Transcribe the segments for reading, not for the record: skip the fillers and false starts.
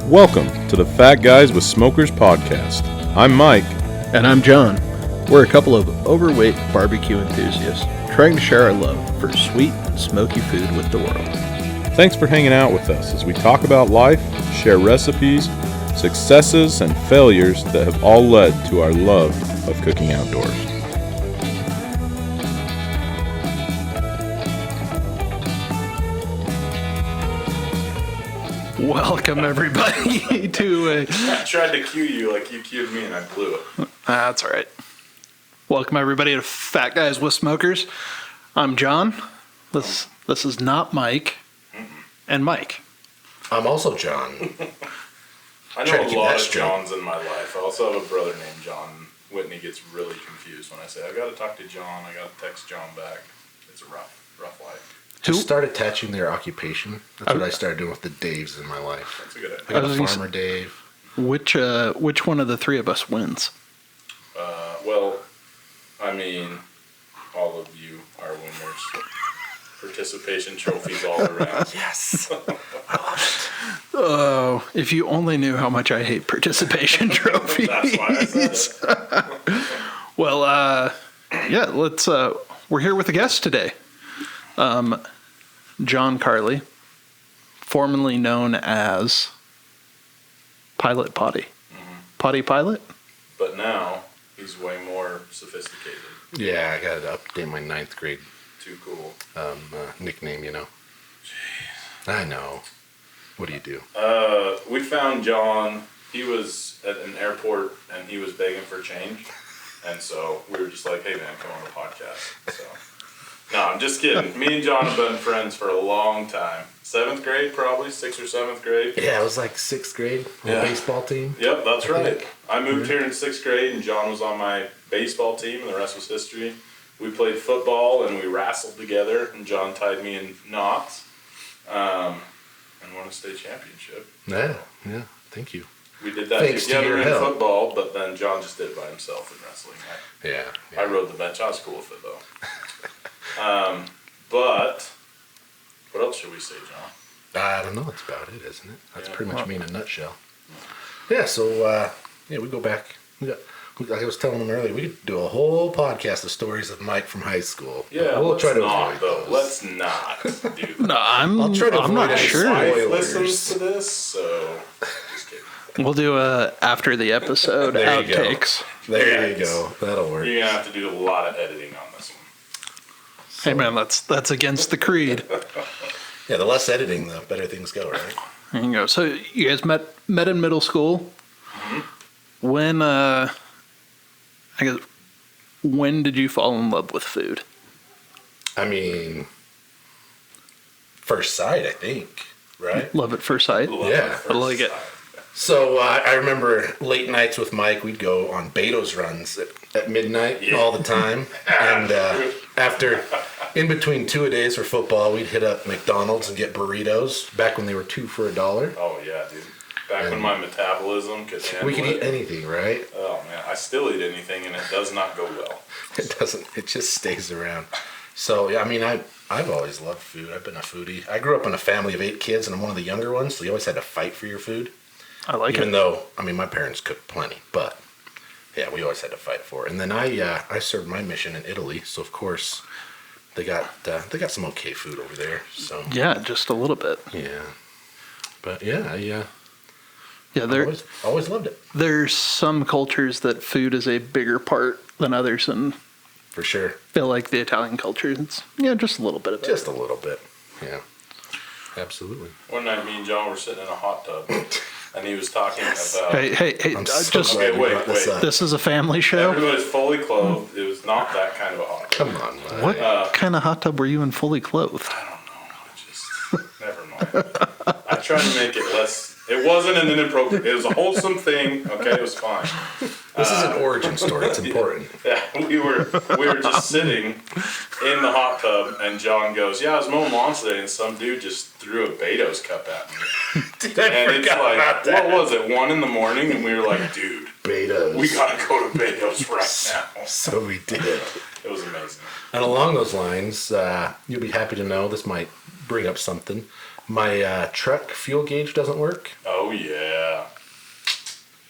Welcome to the Fat Guys with Smokers podcast. I'm Mike. And I'm John. We're a couple of overweight barbecue enthusiasts trying to share our love for sweet and smoky food with the world. Thanks for hanging out with us as we talk about life, share recipes, successes, and failures that have all led to our love of cooking outdoors. Welcome, everybody, to I tried to cue you like you cued me and I blew it. That's all right. Welcome, everybody, to Fat Guys with Smokers. I'm John. This is not Mike. And Mike. I'm also John. I know a lot of Johns in my life. I also have a brother named John. Whitney gets really confused when I say, I got to talk to John. I got to text John back. It's a rough life. Just start attaching their occupation. That's what I started doing with the Daves in my life. That's a good idea. I got a farmer Dave. Which one of the three of us wins? All of you are winners. Participation trophies all around. Yes. Oh, if you only knew how much I hate participation trophies. That's why I said it. Well, let's. We're here with a guest today, John Carley, formerly known as Pilot Potty. Mm-hmm. Potty Pilot? But now he's way more sophisticated. Yeah, I got to update my 9th grade Too cool. nickname, you know. Jeez. I know. What do you do? We found John. He was at an airport and he was begging for change. And so we were just like, hey man, come on the podcast. So, no, I'm just kidding. Me and John have been friends for a long time. 7th grade, probably 6th or 7th grade. Yeah, it was like 6th grade on the baseball team. Yep, that's right. I moved here in 6th grade and John was on my baseball team and the rest was history. We played football and we wrestled together and John tied me in knots and won a state championship. Yeah, thank you. We did that Thanks together to in help. football, but then John just did it by himself in wrestling. Yeah. I rode the bench. I was cool with it though. But what else should we say, John? I don't know. That's about it, isn't it? That's pretty much me in a nutshell. Yeah, so, we go back. Like I was telling them earlier, we could do a whole podcast of stories of Mike from high school. Yeah, we'll try to not, avoid though. those. Let's not do that. No, I'm not sure. My wife listens to this, so just kidding. We'll do after the episode There you go. outtakes. There you go. That'll work. You're gonna have to do a lot of editing on this one. Hey man, that's against the creed. Yeah, the less editing, the better things go, right? There you go. So you guys met in middle school. Mm-hmm. When did you fall in love with food? I mean, first sight, I think, right? Love at first sight? Yeah. I like it. So I remember late nights with Mike, we'd go on Beto's runs at midnight all the time. And after, in between two-a-days for football, we'd hit up McDonald's and get burritos back when they were $2 for $1. Oh yeah, dude. Back when my metabolism could handle We could it. eat anything, right? Oh man, I still eat anything and it does not go well. It doesn't. It just stays around. So yeah, I mean, I've always loved food. I've been a foodie. I grew up in a family of 8 kids, and I'm one of the younger ones. So you always had to fight for your food. I like Even it. though, I mean, my parents cooked plenty, but yeah, we always had to fight for it. And then I served my mission in Italy, so of course they got some okay food over there. So Yeah, just a little bit. yeah, but yeah, Yeah, I always loved it there's some cultures that food is a bigger part than others, and for sure. I feel like the Italian culture, it's just a little bit of it. Just a little bit, yeah, absolutely. One night, me and John were sitting in a hot tub, and he was talking about. Hey, I'm just so glad you wait, brought this wait. up. this is a family show. Everybody's fully clothed. It was not that kind of a hot tub. Come on, man. What kind of hot tub were you in fully clothed? I don't know. Never mind. I tried to make it less. It wasn't an inappropriate. It was a wholesome thing. Okay, it was fine. This is an origin story. It's important. Yeah, we were just sitting in the hot tub, and John goes, "Yeah, I was mowing lawns today, and some dude just threw a Beto's cup at me." And it's like, what was it, 1 a.m? And we were like, "Dude, Beto's. we gotta go to Beto's right now." So we did. It was amazing. And along those lines, you'll be happy to know this might bring up something. My truck fuel gauge doesn't work. Oh, yeah.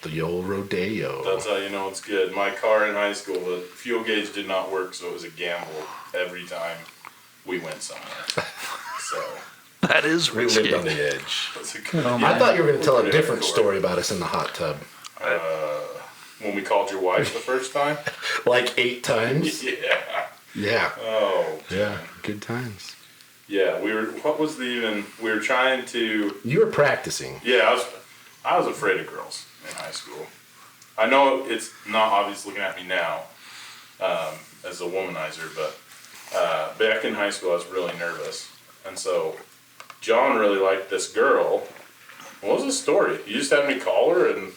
The old rodeo. That's how you know it's good. My car in high school, the fuel gauge did not work, so it was a gamble every time we went somewhere. So That is We risky. lived on the edge. that's a good. I thought you were going to tell a Pretty different hardcore. story about us in the hot tub. When we called your wife the first time. Like 8 times? Yeah. Yeah. Oh. Yeah. Good times. Yeah. We were. What was the even? We were trying to. You were practicing. Yeah. I was afraid of girls in high school. I know it's not obvious looking at me now as a womanizer, but back in high school I was really nervous, and so John really liked this girl. What was the story? You just had me call her, and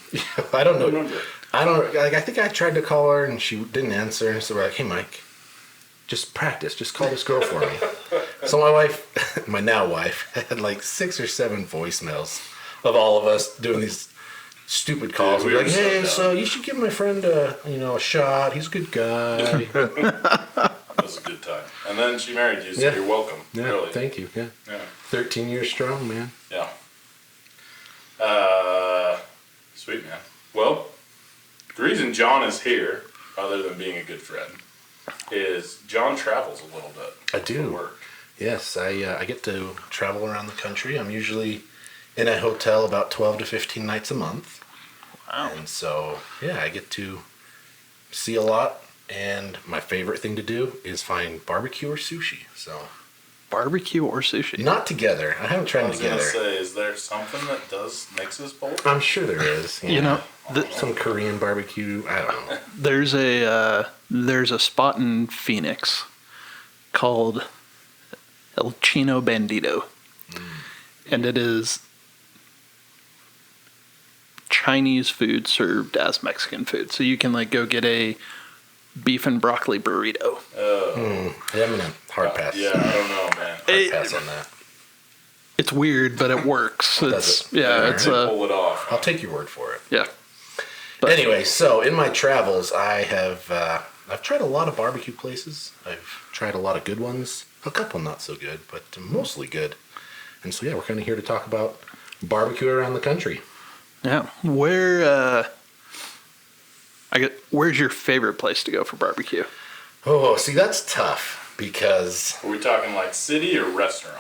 I don't know. remember. I think I tried to call her and she didn't answer. So we're like, hey, Mike, just practice. Just call this girl for me. So my wife, my now wife, had like 6 or 7 voicemails of all of us doing these stupid calls. Yeah, we We're were like, so hey, dumb. so you should give my friend a shot. He's a good guy. It was a good time. And then she married you, so Yeah. you're welcome. Yeah, Really. thank you. Yeah, Yeah. 13 years strong, man. Yeah. Sweet, man. Well, the reason John is here, other than being a good friend, is John travels a little bit. I do. For work. Yes, I get to travel around the country. I'm usually in a hotel about 12 to 15 nights a month. Wow. And so, yeah, I get to see a lot. And my favorite thing to do is find barbecue or sushi. So, Barbecue or sushi? not together. I haven't I tried them was going to together. say, is there something that does mixes both? I'm sure there is. You know, some Korean barbecue. I don't know. there's a spot in Phoenix called El Chino Bandito, and it is Chinese food served as Mexican food. So you can like go get a beef and broccoli burrito. Yeah, I'm gonna hard pass. Yeah, I don't know, man. Hard pass on that. It's weird, but it works. Does It's it? yeah, I it's can pull it off. I'll take your word for it. yeah. Anyway, so in my travels, I have I've tried a lot of barbecue places. I've tried a lot of good ones. A couple not so good, but mostly good. And so yeah, we're kind of here to talk about barbecue around the country. Yeah. Where's your favorite place to go for barbecue? Oh, see, that's tough because Are we talking like city or restaurant?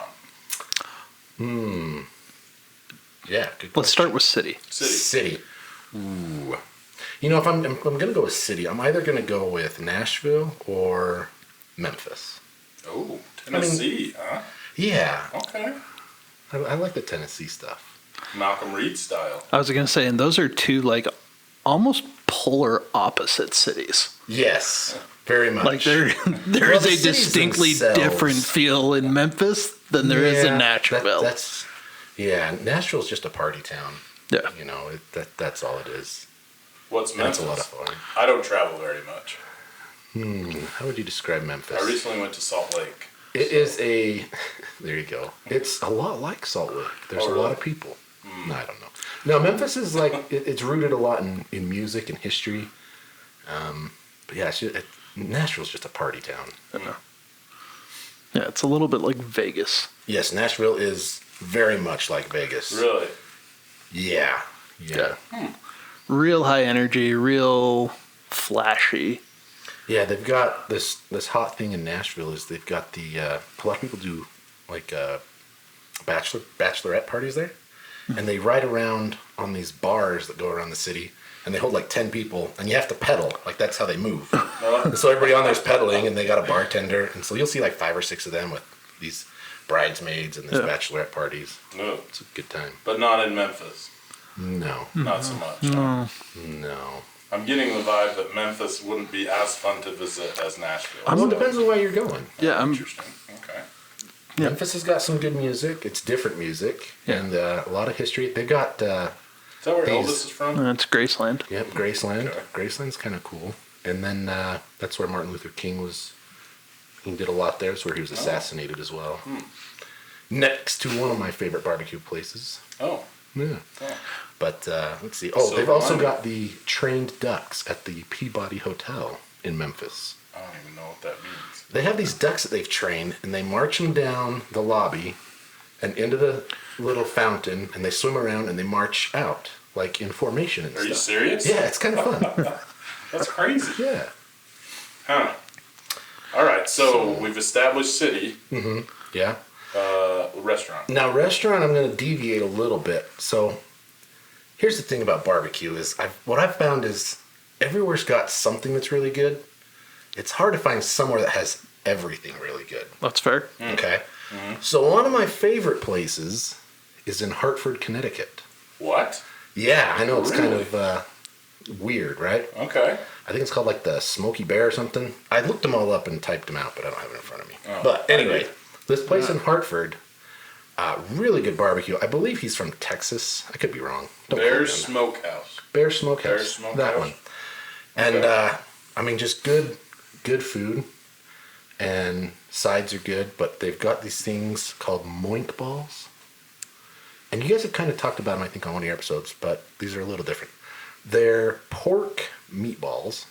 yeah, good Let's start with city. City. City. Ooh. You know, if I'm gonna go with city, I'm either gonna go with Nashville or Memphis. Oh, Tennessee, huh? Yeah, Okay. I like the Tennessee stuff. Malcolm Reed style. I was gonna say, and those are two like almost polar opposite cities. Yes, very much. Like there Well, is the a cities distinctly themselves- different feel in Memphis than there is in Nashville. Nashville's just a party town. Yeah. You know, that's all it is. What's And it's Memphis? a lot of fun. I don't travel very much. How would you describe Memphis? I recently went to Salt Lake. It is a. There you go. It's a lot like Salt Lake. There's Oh, a really? lot of people. No, I don't know. No, Memphis is like it's rooted a lot in music and history. But yeah, Nashville's just a party town. Yeah, it's a little bit like Vegas. Yes, Nashville is very much like Vegas. Really? Yeah. Real high energy, real flashy. Yeah, they've got this hot thing in Nashville is they've got a lot of people do like bachelorette parties there, and they ride around on these bars that go around the city, and they hold like 10 people, and you have to pedal, like that's how they move. And so everybody on there's pedaling, and they got a bartender, and so you'll see like 5 or 6 of them with these bridesmaids and these bachelorette parties. No. It's a good time. But not in Memphis. No, Not so much. huh? no. I'm getting the vibe that Memphis wouldn't be as fun to visit as Nashville. Well, it depends on where you're going. Yeah, Interesting. Okay. Memphis has got some good music. It's different music and a lot of history. They got Is that where These- Elvis is from? It's Graceland. Graceland. Okay. Graceland's kind of cool. And then that's where Martin Luther King was. He did a lot there. It's where he was assassinated as well. Next to one of my favorite barbecue places. Oh. Yeah. Oh. But let's see. Oh, So they've also remind me. got the trained ducks at the Peabody Hotel in Memphis. I don't even know what that means. They have these ducks that they've trained, and they march them down the lobby, and into the little fountain, and they swim around and they march out like in formation and Are stuff. you serious? Yeah, it's kind of fun. That's crazy. Yeah. Huh. All right, so we've established city. Yeah. Restaurant. Now, restaurant, I'm going to deviate a little bit. So, here's the thing about barbecue is what I've found is everywhere's got something that's really good. It's hard to find somewhere that has everything really good. That's fair. Okay. So one of my favorite places is in Hartford, Connecticut. What? Yeah, I know it's kind Really? of weird, right? Okay. I think it's called like the Smoky Bear or something. I looked them all up and typed them out, but I don't have it in front of me. Oh, but anyway, this place in Hartford, really good barbecue. I believe he's from Texas. I could be wrong. Don't quote me on Bear's that. Smokehouse. Bear Smokehouse. Bear Smokehouse. That one. And Okay. I mean, just good food, and sides are good. But they've got these things called moink balls, and you guys have kind of talked about them, I think, on one of your episodes. But these are a little different. They're pork meatballs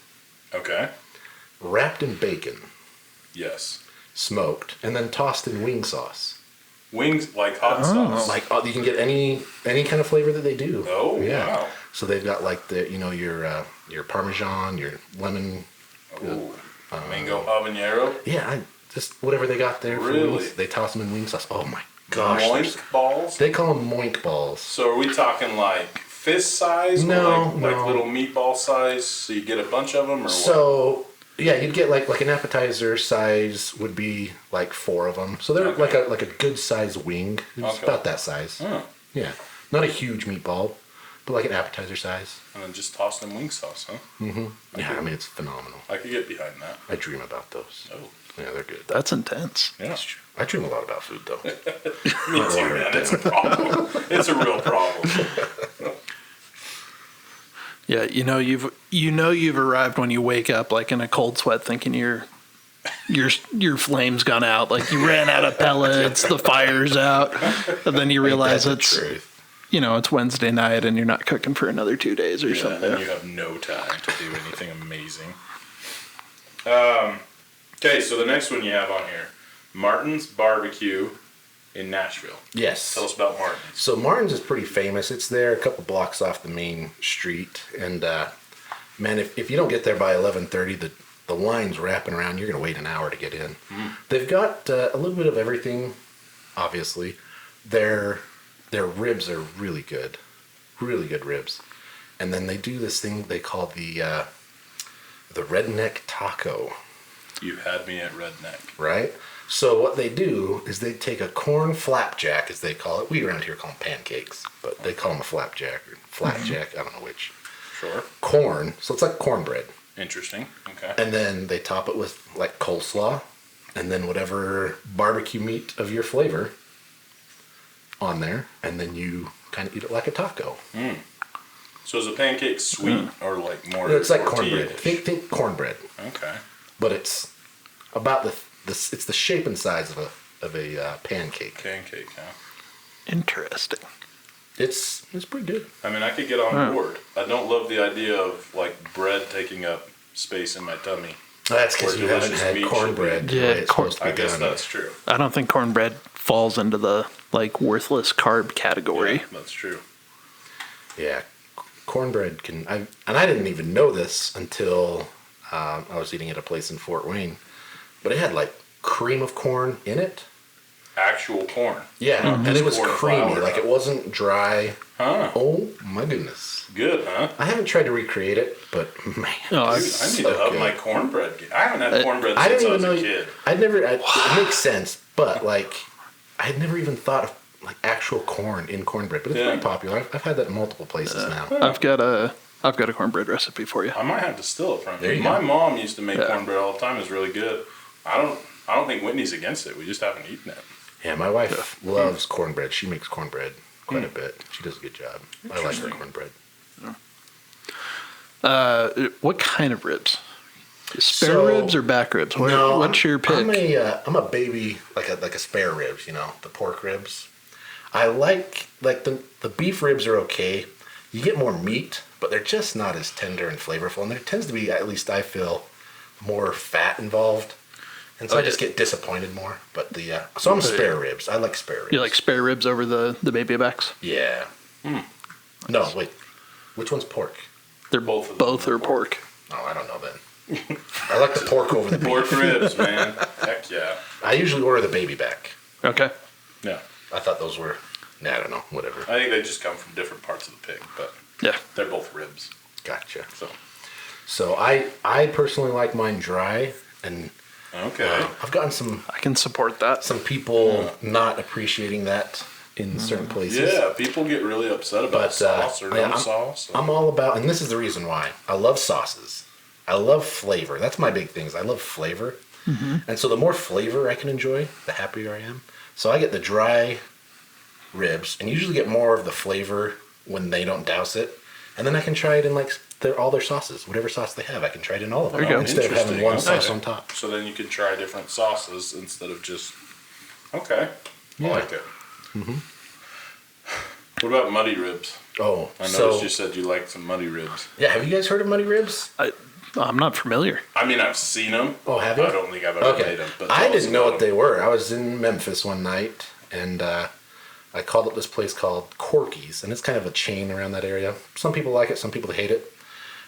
Okay. wrapped in bacon, Yes. smoked, and then tossed in wing sauce. Wings like hot sauce. Like you can get any kind of flavor that they do. Oh, wow. So they've got like your Parmesan, your lemon. Ooh. Mango habanero. Yeah, just whatever they got there. For Really? wings. They toss them in wing sauce. Oh my gosh. Moink balls. They call them moink balls. So are we talking like fist size? No, or like no. little meatball size? So you get a bunch of them, or what? So yeah, you'd get like an appetizer size would be like 4 of them. So they're Okay. like a good size wing. It's Okay. about that size. Oh, Yeah, not a huge meatball, but like an appetizer size. and then just toss them wing sauce, huh? Yeah, I mean it's phenomenal. I could get behind that. I dream about those. Oh, Yeah, they're good. That's intense. yeah. I dream a lot about food though. Me too, man. It's a problem. It's a real problem. Yeah, you've arrived when you wake up like in a cold sweat, thinking your flame's gone out, like you ran out of pellets, the fire's out, and then you realize That's the it's truth. it's Wednesday night and you're not cooking for another 2 days or Yeah, something. and you have no time to do anything amazing. Okay, so the next one you have on here, Martin's Barbecue in Nashville. Yes. Tell us about Martin's. So Martin's is pretty famous. It's there a couple blocks off the main street, and man, if you don't get there by 11:30, the line's wrapping around. You're gonna wait an hour to get in. They've got a little bit of everything. Obviously, their ribs are really good ribs, and then they do this thing they call the redneck taco. You had me at redneck. Right? So what they do is they take a corn flapjack, as they call it. We around here call them pancakes, but they call them a flapjack or flatjack. I don't know which. Sure. Corn. So it's like cornbread. Interesting. Okay. And then they top it with like coleslaw and then whatever barbecue meat of your flavor on there. And then you kind of eat it like a taco. So is a pancake sweet or like more? It's like tortilla-ish? cornbread. Think cornbread. Okay. But it's about it's the shape and size of a pancake. Pancake, huh? Interesting. It's pretty good. I mean, I could get on board. I don't love the idea of like bread taking up space in my tummy. That's because Or you haven't delicious had meat cornbread. should be- the way Yeah, it's supposed to be I guess done. that's true. I don't think cornbread falls into the like worthless carb category. Yeah, that's true. Yeah, cornbread can. And I didn't even know this until I was eating at a place in Fort Wayne, but it had like cream of corn in it. Actual corn. Yeah, and it was Corn creamy. flour. Like it wasn't dry. Huh. Oh my goodness! Good, huh? I haven't tried to recreate it, but man, No, Dude, it's I need so to up good. my cornbread game. I haven't had cornbread I since didn't I even was know. a kid. I'd never. It makes sense, but like, I had never even thought of like actual corn in cornbread. But it's Yeah. very popular. I've had that in multiple places now. I've got a cornbread recipe for you. I might have to steal it from There you. you My go. mom used to make Yeah. cornbread all the time. It's really good. I don't think Whitney's against it. We just haven't eaten it. Yeah, my wife loves cornbread. She makes cornbread quite a Hmm. bit. She does a good job. I like her Interesting. cornbread. What kind of ribs? Spare So- ribs or back ribs? What's your pick? I'm a baby, like a spare ribs, the pork ribs. I like the beef ribs are okay. You get more meat, but they're just not as tender and flavorful. And there tends to be, at least I feel, more fat involved. And so I just get disappointed more. But so I'm spare ribs. I like spare ribs. You like spare ribs over the baby backs? Yeah. No, wait. Which one's pork? They're both are pork. Oh, I don't know then. I like the pork over the beef. Pork ribs, man. Heck yeah. I usually order the baby back. Okay. Yeah. I thought those were, I don't know, whatever. I think they just come from different parts of the pig, but Yeah. they're both ribs. Gotcha. So I personally like mine dry, and okay. I've gotten some I can support that. people not appreciating that in certain places. Yeah, people get really upset about But, sauce or no sauce. I'm all about, and this is the reason why, I love sauces. I love flavor. That's my big thing. Is I love flavor. And so the more flavor I can enjoy, the happier I am. So I get the dry ribs, and usually get more of the flavor when they don't douse it. And then I can try it in like all their sauces, whatever sauce they have. I can try it in all of them There you go. instead of having one Interesting. sauce on top. So then you can try different sauces instead of just. Okay. I Yeah. like it. What about muddy ribs? Oh, I noticed so you said you liked some muddy ribs. yeah. Have you guys heard of muddy ribs? I'm not familiar. I mean, I've seen them. Oh, have you? I don't think I've ever Okay. made them. But I tell us didn't know about what them. they were. I was in Memphis one night, and I called up this place called Corky's, and it's kind of a chain around that area. Some people like it, some people hate it.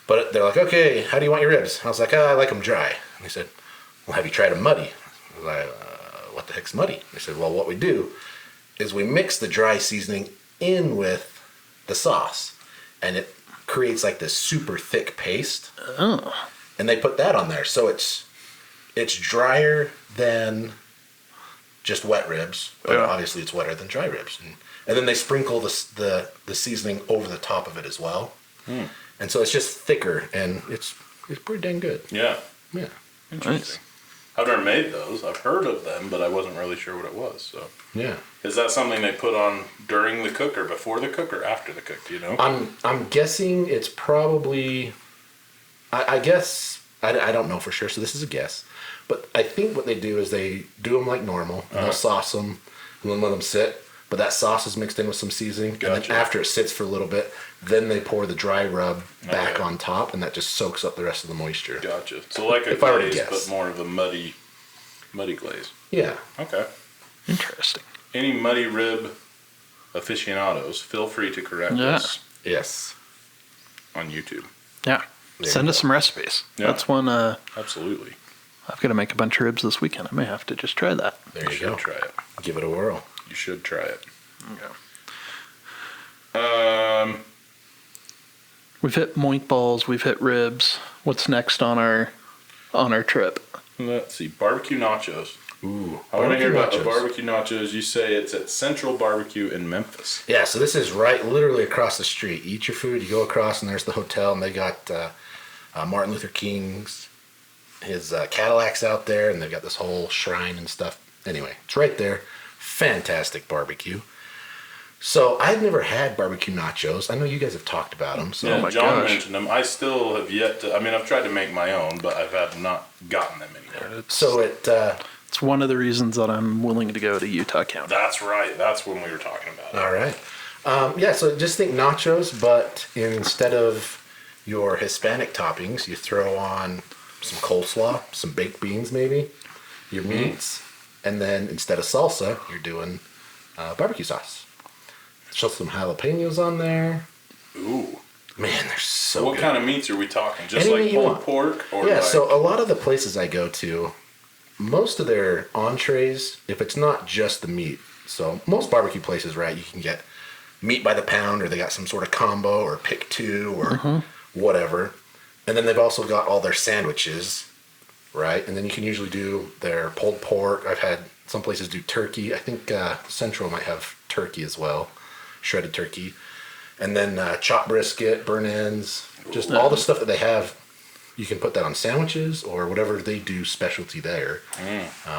But they're like, okay, how do you want your ribs? I was like, I like them dry. And they said, well, have you tried them muddy? I was like, what the heck's muddy? They said, well, what we do is we mix the dry seasoning in with the sauce, and it creates like this super thick paste. Oh. And they put that on there, so it's drier than just wet ribs, but Yeah. obviously it's wetter than dry ribs. And then they sprinkle the seasoning over the top of it as well, and so it's just thicker, and it's pretty dang good. Yeah. Yeah, Interesting. I've never made those. I've heard of them, but I wasn't really sure what it was. So, yeah. is that something they put on during the cook, or before the cook, or after the cook? Do you know? I'm guessing it's probably. I guess I don't know for sure, so this is a guess. But I think what they do is they do them like normal, and they'll sauce them, and then let them sit. But that sauce is mixed in with some seasoning, and Gotcha. then after it sits for a little bit, then they pour the dry rub back Okay. on top, and that just soaks up the rest of the moisture. Gotcha. So like a If I were to glaze, guess. but more of a muddy glaze. Yeah. Okay. Interesting. Any muddy rib aficionados, feel free to correct Yeah. us Yes. on YouTube. Yeah. There Send you us go. some recipes. Yeah. That's one. Absolutely. I've got to make a bunch of ribs this weekend. I may have to just try that. There You you should go. try it. Give it a whirl. You should try it. Okay. We've hit moink balls. We've hit ribs. What's next on our trip? Let's see. Barbecue nachos. Ooh. I want to hear about the nachos. barbecue nachos. You say it's at Central Barbecue in Memphis. Yeah, so this is literally across the street. You eat your food, you go across, and there's the hotel, and they got Martin Luther King's, his Cadillacs out there, and they've got this whole shrine and stuff. Anyway, it's right there. Fantastic barbecue. So I've never had barbecue nachos. I know you guys have talked about them. So Yeah, my John gosh. mentioned them. I still have yet to. I mean, I've tried to make my own, but I've had not gotten them anywhere. It's one of the reasons that I'm willing to go to Utah County. That's right. That's when we were talking about it. all right. Yeah, so just think nachos, but instead of your Hispanic toppings, you throw on some coleslaw, some baked beans maybe, your meats, and then instead of salsa, you're doing barbecue sauce. Throw some jalapenos on there. Ooh. Man, they're so What good. kind of meats are we talking? Just Any like meat you pulled want. pork, or Yeah, like, so a lot of the places I go to, most of their entrees, if it's not just the meat, so most barbecue places, right, you can get meat by the pound, or they got some sort of combo, or pick two, or whatever. And then they've also got all their sandwiches, right? And then you can usually do their pulled pork. I've had some places do turkey. I think Central might have turkey as well, shredded turkey. And then chopped brisket, burnt ends, just all the stuff that they have. You can put that on sandwiches or whatever they do specialty there.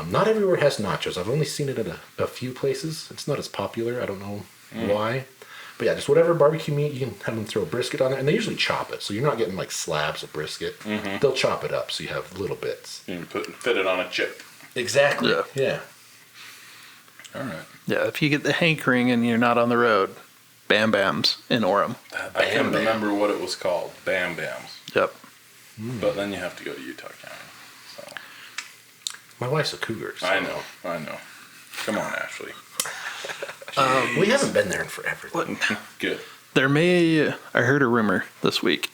Not everywhere has nachos. I've only seen it at a few places. It's not as popular. I don't know why. But yeah, just whatever barbecue meat, you can have them throw a brisket on there. And they usually chop it. So you're not getting like slabs of brisket. They'll chop it up so you have little bits. you can fit it on a chip. Exactly. Yeah. Yeah. All right. Yeah, if you get the hankering and you're not on the road, Bam Bams in Orem. I can't Bam. remember what it was called. Bam Bams. Yep. But then you have to go to Utah County. So My wife's a cougar. So. I know. Come on, Ashley. We haven't been there in forever. Good. I heard a rumor this week.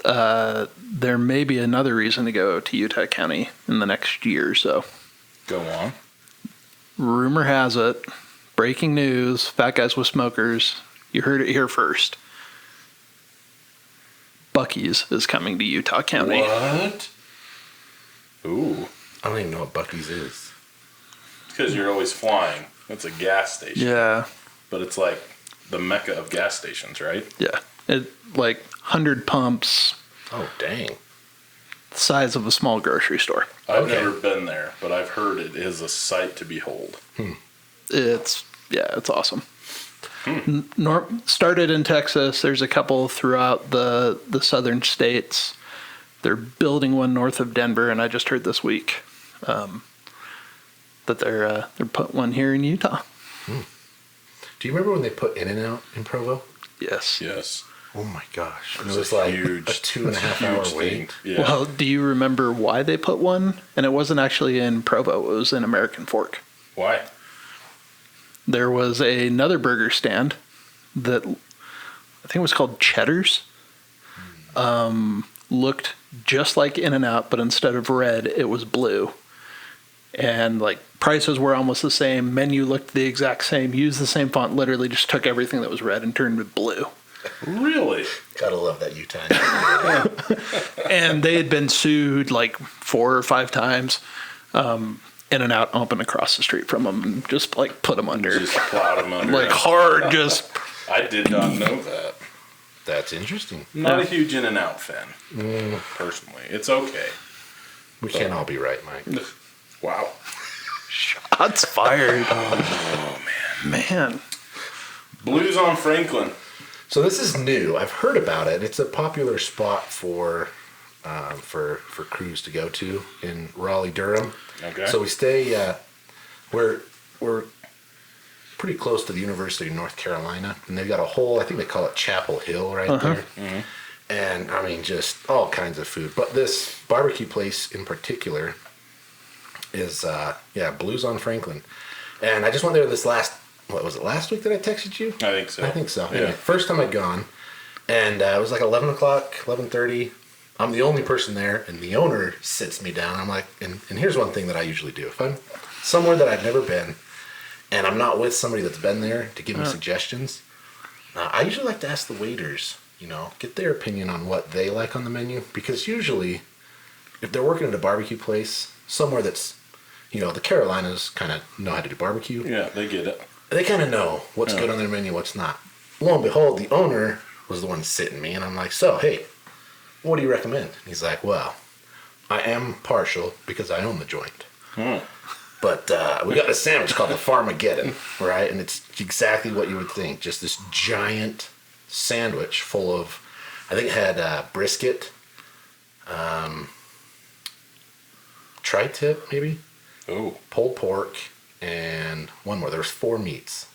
There may be another reason to go to Utah County in the next year or so. Go on. Rumor has it, breaking news, Fat Guys with Smokers, you heard it here first. Buc-ee's is coming to Utah County. What? Ooh. I don't even know what Buc-ee's is. It's because you're always flying. It's a gas station. Yeah. But it's like the mecca of gas stations, right? Yeah. It 100 pumps, Oh, dang. the size of a small grocery store. I've never been there, but I've heard it is a sight to behold. It's awesome. Started in Texas. There's a couple throughout the southern states. They're building one north of Denver, and I just heard this week that they're putting one here in Utah. Do you remember when they put In-N-Out in Provo? Yes. Yes. Oh my gosh. It It was a like huge, a 2.5 hour huge wait. thing. Yeah. Well, do you remember why they put one? And it wasn't actually in Provo. It was in American Fork. Why? There was another burger stand that I think it was called Cheddar's. Looked just like In-N-Out, but instead of red, it was blue. And prices were almost the same. Menu looked the exact same. Used the same font. Literally just took everything that was red and turned it blue. Really? Gotta love that Utah. And they had been sued 4 or 5 times. In-N-Out opened across the street from them and just put them under. Just plowed them under. Hard, just. I did not know that. That's interesting. Not a huge In-N-Out fan, personally. It's okay. We can't all be right, Mike. Wow. Shots fired. Oh, Man. Blues on Franklin. So this is new. I've heard about it. It's a popular spot for crews to go to in Raleigh, Durham. Okay. So we stay. We're pretty close to the University of North Carolina, and they've got a whole. I think they call it Chapel Hill right there. Mm-hmm. And I mean, just all kinds of food. But this barbecue place in particular is Blues on Franklin. And I just went there was it last week that I texted you? I think so. I think so. Yeah. Anyway, first time I'd gone, and it was 11 o'clock, 11:30. I'm the only person there, and the owner sits me down. I'm like, and here's one thing that I usually do. If I'm somewhere that I've never been, and I'm not with somebody that's been there to give me suggestions, I usually like to ask the waiters, get their opinion on what they like on the menu. Because usually, if they're working at a barbecue place, somewhere that's, the Carolinas kind of know how to do barbecue. Yeah, they get it. They kind of know what's good on their menu, what's not. Lo and behold, the owner was the one sitting me, and I'm like, so, hey, what do you recommend? He's like, well, I am partial because I own the joint. But we got a sandwich called the Farmageddon, right? And it's exactly what you would think. Just this giant sandwich full of, I think it had brisket, tri-tip maybe, pulled pork, and one more. There was 4 meats.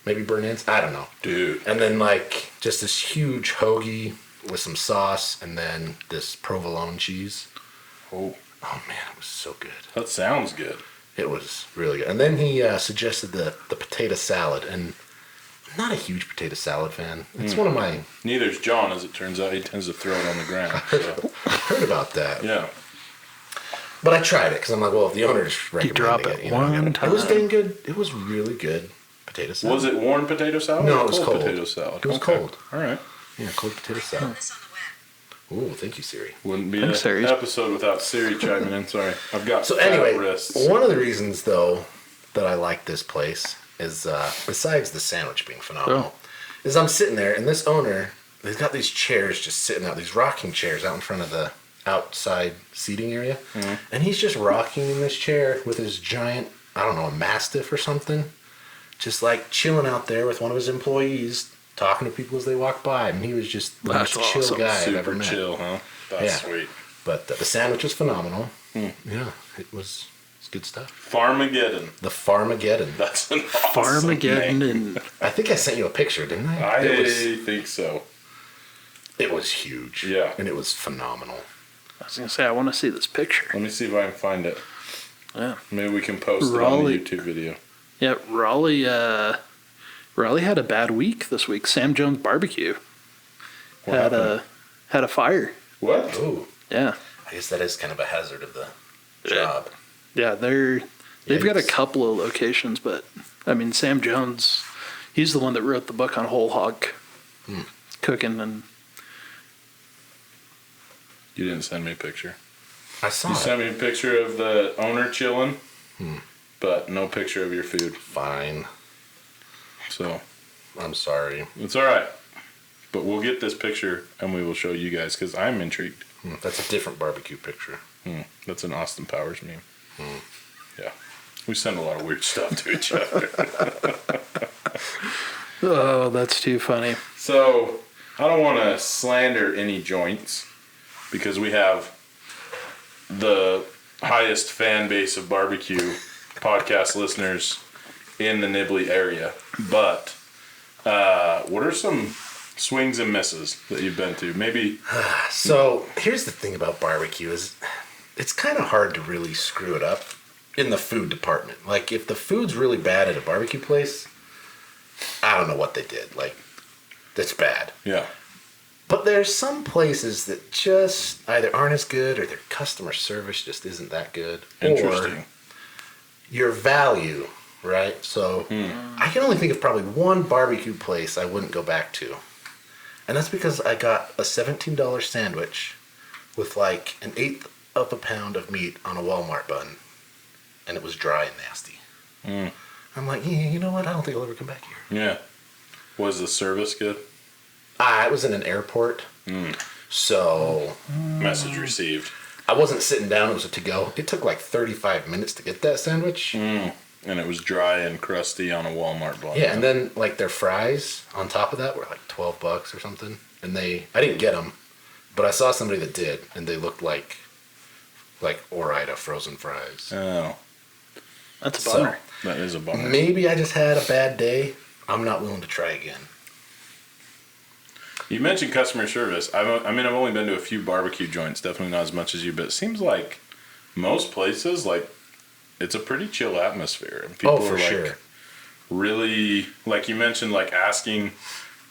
Maybe burnt ends? I don't know. Dude. And then just this huge hoagie with some sauce, and then this provolone cheese. Oh man, it was so good. That sounds good. It was really good. And then he suggested the potato salad, and I'm not a huge potato salad fan. It's one of my... Neither's John, as it turns out. He tends to throw it on the ground. So. I heard about that. Yeah. But I tried it, because I'm like, well, if the owner's recommending drop it one time. It was dang good. It was really good potato salad. Was it warm potato salad? No, or it was cold. Potato salad. It was cold. All right. Yeah, cold potato salad. Ooh, thank you, Siri. Wouldn't be Thanks, an Siri. episode without Siri chiming in. Sorry. I've got So fat anyway, wrists. one of the reasons, though, that I like this place is, besides the sandwich being phenomenal, is I'm sitting there, and this owner, they've got these chairs just sitting out, these rocking chairs out in front of the outside seating area, and he's just rocking in this chair with his giant, I don't know, a Mastiff or something, just chilling out there with one of his employees, talking to people as they walk by, and he was just the most chill awesome. guy I've ever Super met. chill, huh? That's sweet. But the sandwich was phenomenal. Yeah, it's good stuff. Farmageddon. The Farmageddon. That's an awesome Farmageddon name. and I think I sent you a picture, didn't I? I think so. It was huge. Yeah. And it was phenomenal. I was gonna say I want to see this picture. Let me see if I can find it. Yeah. Maybe we can post it on Raleigh- the YouTube video. Yeah, Raleigh had a bad week this week. Sam Jones Barbecue What had happened? a fire. What? Ooh, Yeah. I guess that is kind of a hazard of the job. Yeah, they've got a Yikes. couple of locations, but I mean Sam Jones, he's the one that wrote the book on whole hog cooking, and You didn't send me a picture. I saw You it. sent me a picture of the owner chilling, but no picture of your food. Fine. So I'm sorry. it's all right. But we'll get this picture and we will show you guys because I'm intrigued. That's a different barbecue picture. That's an Austin Powers meme. Yeah. We send a lot of weird stuff to each other. oh, that's too funny. So I don't want to slander any joints because we have the highest fan base of barbecue podcast listeners in the Nibley area. But what are some swings and misses that you've been to? Maybe. So here's the thing about barbecue is it's kind of hard to really screw it up in the food department. Like if the food's really bad at a barbecue place, I don't know what they did. Like that's bad. Yeah. But there's some places that just either aren't as good or their customer service just isn't that good. Interesting. Or your value, right? So I can only think of probably one barbecue place I wouldn't go back to. And that's because I got a $17 sandwich with like an eighth of a pound of meat on a Walmart bun. And it was dry and nasty. I'm like, yeah, you know what? I don't think I'll ever come back here. Yeah. Was the service good? It was in an airport. So Message received. I wasn't sitting down. It was a to-go. It took like 35 minutes to get that sandwich. And it was dry and crusty on a Walmart bun. Yeah, and then like their fries on top of that were like $12 or something. And I didn't get them, but I saw somebody that did, and they looked like Ore-Ida frozen fries. Oh, That's a bummer. that is a bummer. Maybe I just had a bad day. I'm not willing to try again. You mentioned customer service. I've only been to a few barbecue joints, definitely not as much as you, but it seems like most places, like, it's a pretty chill atmosphere. And people For are, like, sure. really, like you mentioned, like, asking,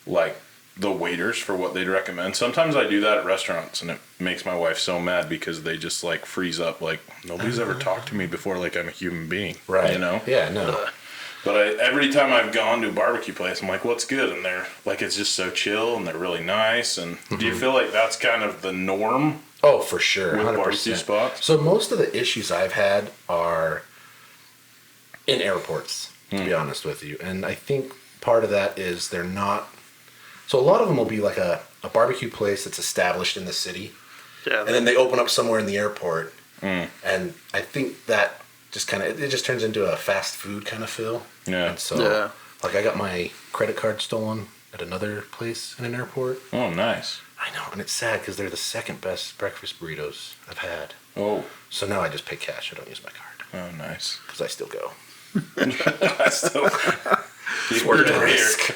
like, the waiters for what they'd recommend. Sometimes I do that at restaurants, and it makes my wife so mad because they just, like, freeze up, like, nobody's ever talked to me before like I'm a human being. Right. You know? Yeah, no. But every time I've gone to a barbecue place, I'm like, what's good? And they're like, it's just so chill and they're really nice. And do you feel like that's kind of the norm Oh, for sure. with 100%. barbecue spots? So most of the issues I've had are in airports, to be honest with you. And I think part of that is they're not... So a lot of them will be like a barbecue place that's established in the city. Yeah. And then they open up somewhere in the airport. And I think that just kind of... It just turns into a fast food kind of feel. Yeah. And so, like, I got my credit card stolen at another place in an airport. Oh, nice. I know, and it's sad because they're the second best breakfast burritos I've had. Oh, So now I just pay cash. I don't use my card oh, nice. because I still go. I still keep worth it the here. risk.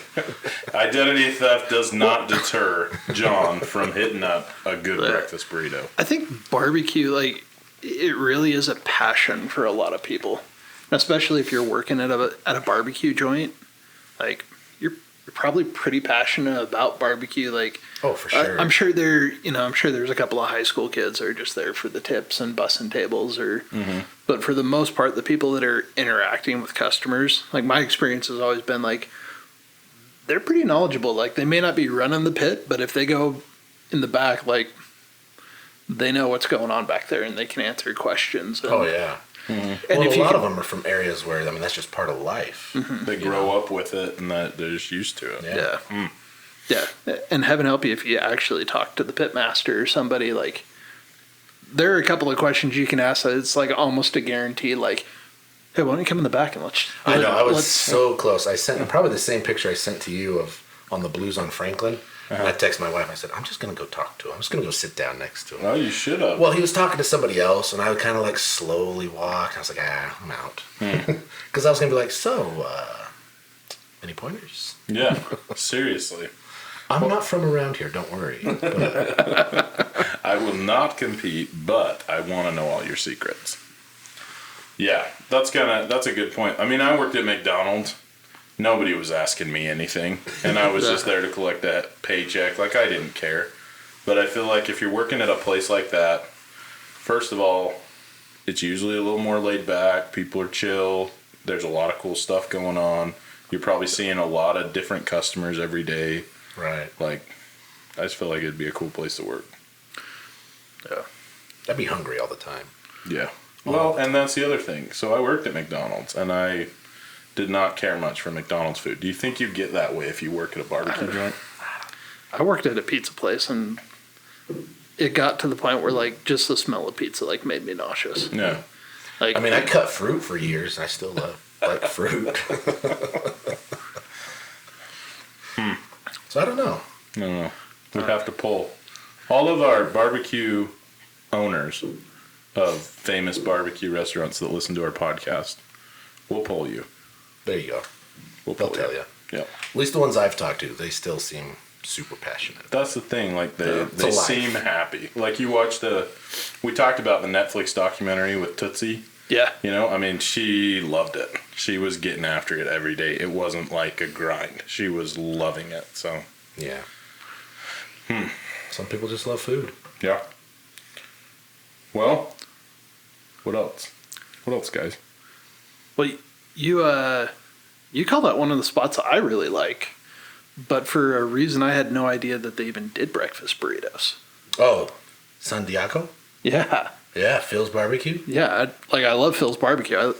Identity theft does not deter John from hitting up a good breakfast burrito. I think barbecue, like, it really is a passion for a lot of people, especially if you're working at a barbecue joint. Like, you're probably pretty passionate about barbecue. Like, Oh, for sure. I'm sure I'm sure there's a couple of high school kids that are just there for the tips and bussing tables, but for the most part, the people that are interacting with customers, like my experience has always been like, they're pretty knowledgeable. Like, they may not be running the pit, but if they go in the back, like, they know what's going on back there and they can answer questions. And, Oh, yeah. And Well, if a you lot can- of them are from areas where, I mean, that's just part of life. They grow up with it and that they're just used to it. Yeah. Yeah. And heaven help you if you actually talk to the pit master or somebody. Like, there are a couple of questions you can ask that it's like almost a guarantee. Like, hey, why don't you come in the back and I know, I was let's- so close. I sent probably the same picture I sent to you on the Blues on Franklin. And I texted my wife. I said, I'm just going to go talk to him. I'm just going to go sit down next to him. Well, you should have. Well, he was talking to somebody else, and I would kind of like slowly walk. I was like, I'm out. Because I was going to be like, so, any pointers? Yeah, seriously. I'm not from around here, don't worry. But I will not compete, but I want to know all your secrets. Yeah, that's a good point. I mean, I worked at McDonald's. Nobody was asking me anything, and I was just there to collect that paycheck. Like, I didn't care. But I feel like if you're working at a place like that, first of all, it's usually a little more laid back. People are chill. There's a lot of cool stuff going on. You're probably seeing a lot of different customers every day. right. Like, I just feel like it'd be a cool place to work. Yeah. I'd be hungry all the time. Yeah. Well, and that's the other thing. So I worked at McDonald's, and I did not care much for McDonald's food. Do you think you get that way if you work at a barbecue joint? I worked at a pizza place, and it got to the point where, like, just the smell of pizza, like, made me nauseous. No. Like, I mean, I cut fruit for years. I still like fruit. So I don't know. No. We'd have to pull. All of our barbecue owners of famous barbecue restaurants that listen to our podcast, we'll pull you. There you go. We'll They'll pull tell you. Yeah. At least the ones I've talked to, they still seem super passionate. That's the thing. Like, they It's a life. seem happy. Like, you watch we talked about the Netflix documentary with Tootsie. yeah. You know, I mean, she loved it. She was getting after it every day. It wasn't like a grind. She was loving it. So, Yeah. Some people just love food. yeah. Well, what else? What else, guys? Well, you call that one of the spots I really like, but for a reason I had no idea that they even did breakfast burritos. Oh, San Diego? Yeah. Yeah, Phil's Barbecue? Yeah. I love Phil's Barbecue.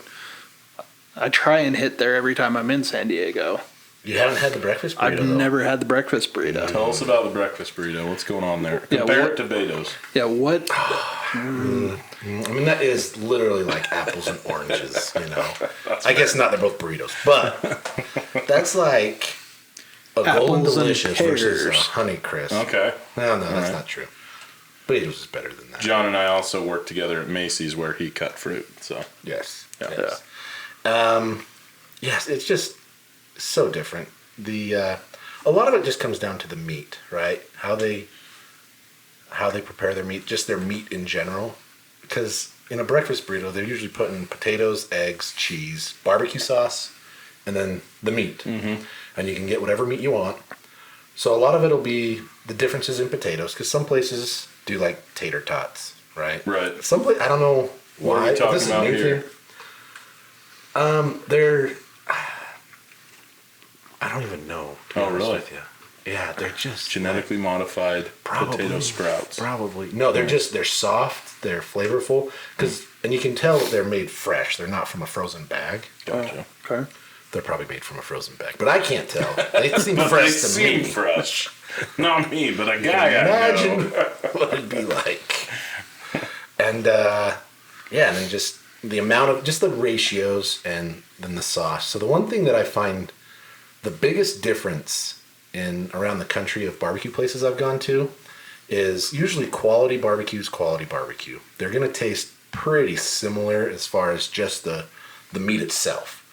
I try and hit there every time I'm in San Diego. You haven't had the breakfast burrito, I've though? never had the breakfast burrito. Tell us about the breakfast burrito. What's going on there? Yeah, Compare what- it to Beto's. Yeah, what? I mean, that is literally like apples and oranges, you know? I guess not, they're both burritos, but that's like a Golden Apples and Delicious versus a pears. Honey Crisp. Okay. No, that's Alright. not true. Burritos is better than that. John and I also worked together at Macy's where he cut fruit. So, Yes. Yeah. Yes. Yes, it's just so different. A lot of it just comes down to the meat, right? How they prepare their meat, just their meat in general. Because in a breakfast burrito, they're usually putting potatoes, eggs, cheese, barbecue sauce, and then the meat. Mm-hmm. And you can get whatever meat you want. So a lot of it will be the differences in potatoes, because some places do like tater tots, right? Right. Some place I don't know What are why. we talking This is about new here? thing. They're. I don't even know. To be Oh, honest really? with you. Yeah, they're just genetically modified Probably. potato sprouts. Probably no. They're soft. They're flavorful. And you can tell they're made fresh. They're not from a frozen bag. Gotcha. Okay. They're probably made from a frozen bag, but I can't tell. They seem But fresh they to seem me. fresh. Not me, but a guy I Imagine know. what it'd be like. And and then just the amount of just the ratios and then the sauce. So the one thing that I find the biggest difference in around the country of barbecue places I've gone to is usually quality barbecues, quality barbecue. They're gonna taste pretty similar as far as just the meat itself.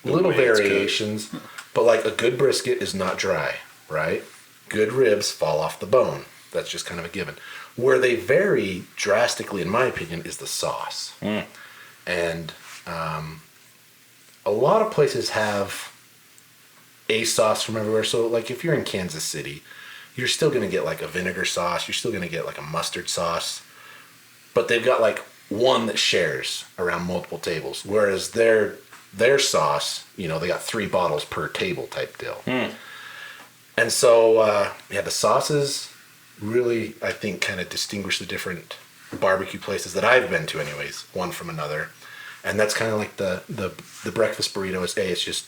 Little way it's cooked. variations, but like a good brisket is not dry, right? Good ribs fall off the bone. That's just kind of a given. Where they vary drastically, in my opinion, is the sauce. And a lot of places have a sauce from everywhere. So, like, if you're in Kansas City, you're still going to get like a vinegar sauce. You're still going to get like a mustard sauce. But they've got like one that shares around multiple tables. Whereas their sauce, you know, they got 3 bottles per table type deal. And so, the sauces really, I think, kind of distinguish the different barbecue places that I've been to anyways, one from another. And that's kind of like the breakfast burrito is,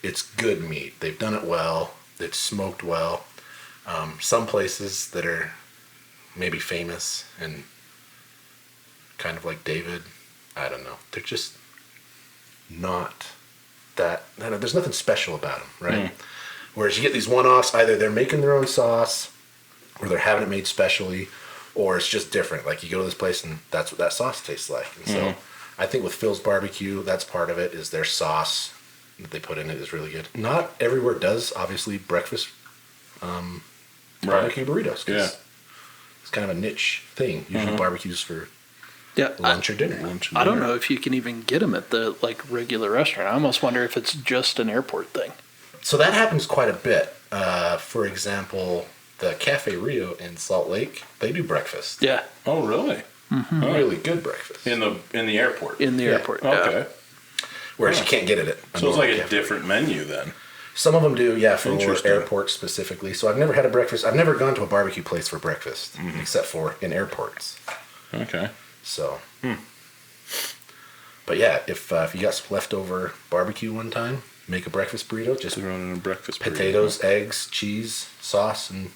it's good meat. They've done it well. It's smoked well. Some places that are maybe famous and kind of like David, I don't know. They're just not that, there's nothing special about them, right? Whereas you get these one-offs, either they're making their own sauce or they're having it made specially, or it's just different. Like you go to this place and that's what that sauce tastes like. And so I think with Phil's Barbecue, that's part of it, is their sauce that they put in it is really good. Not everywhere does, obviously, breakfast barbecue burritos. 'Cause Yeah. it's kind of a niche thing. Usually barbecues for Yeah, lunch or dinner. I don't know if you can even get them at the like regular restaurant. I almost wonder if it's just an airport thing. So that happens quite a bit. For example, the Cafe Rio in Salt Lake, they do breakfast. Yeah, Oh, really? Really good breakfast. In the airport. in the Yeah. airport. Yeah. Okay. Whereas you can't get it at So it's like a cafe. different menu then. Some of them do, yeah, for Interesting. airports specifically. So I've never had a breakfast. I've never gone to a barbecue place for breakfast, except for in airports. Okay. So, but yeah, if you got some leftover barbecue one time, make a breakfast burrito. Just Throw in a breakfast burrito. potatoes, eggs, cheese, sauce, and